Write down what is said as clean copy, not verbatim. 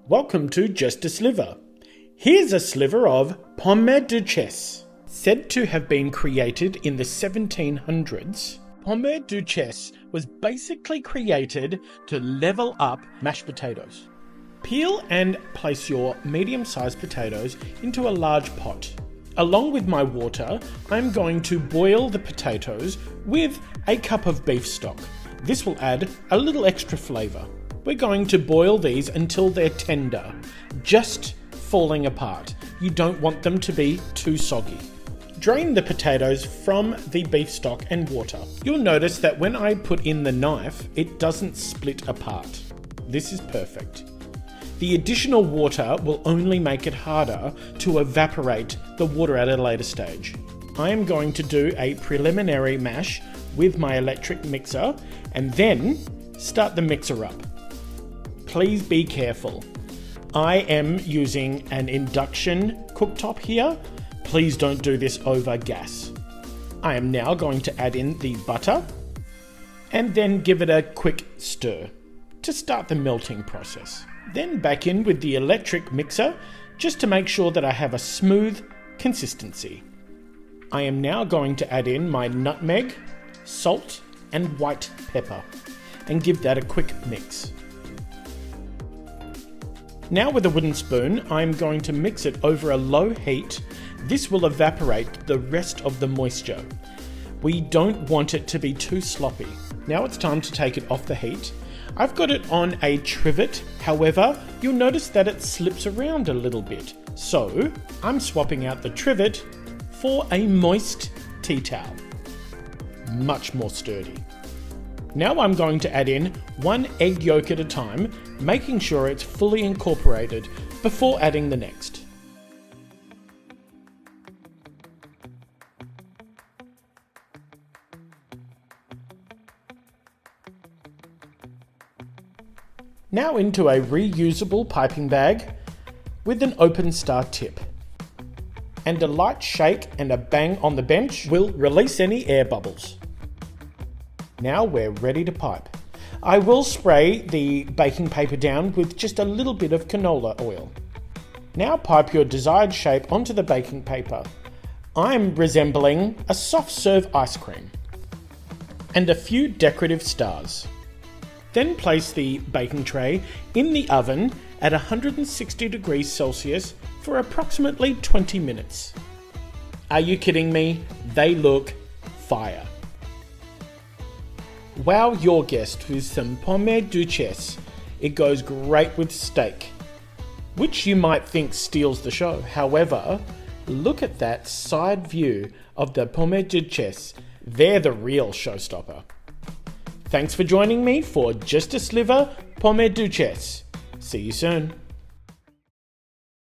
Welcome to Just a Sliver. Here's a sliver of Pomme Duchesse. Said to have been created in the 1700s, Pomme Duchesse was basically created to level up mashed potatoes. Peel and place your medium-sized potatoes into a large pot. Along with my water, I'm going to boil the potatoes with a cup of beef stock. This will add a little extra flavour. We're going to boil these until they're tender, just falling apart. You don't want them to be too soggy. Drain the potatoes from the beef stock and water. You'll notice that when I put in the knife, it doesn't split apart. This is perfect. The additional water will only make it harder to evaporate the water at a later stage. I am going to do a preliminary mash with my electric mixer and then start the mixer up. Please be careful. I am using an induction cooktop here. Please don't do this over gas. I am now going to add in the butter and then give it a quick stir to start the melting process. Then back in with the electric mixer just to make sure that I have a smooth consistency. I am now going to add in my nutmeg, salt and white pepper and give that a quick mix. Now with a wooden spoon, I'm going to mix it over a low heat. This will evaporate the rest of the moisture. We don't want it to be too sloppy. Now it's time to take it off the heat. I've got it on a trivet, however, you'll notice that it slips around a little bit. So I'm swapping out the trivet for a moist tea towel. Much more sturdy. Now I'm going to add in one egg yolk at a time, making sure it's fully incorporated before adding the next. Now into a reusable piping bag with an open star tip. And a light shake and a bang on the bench will release any air bubbles. Now we're ready to pipe. I will spray the baking paper down with just a little bit of canola oil. Now pipe your desired shape onto the baking paper. I'm resembling a soft serve ice cream. And a few decorative stars. Then place the baking tray in the oven at 160 degrees Celsius for approximately 20 minutes. Are you kidding me? They look fire. Wow your guest with some Pomme Duchesse. It goes great with steak, which you might think steals the show. However, look at that side view of the Pomme Duchesse. They're the real showstopper. Thanks for joining me for Just a Sliver Pomme Duchesse. See you soon.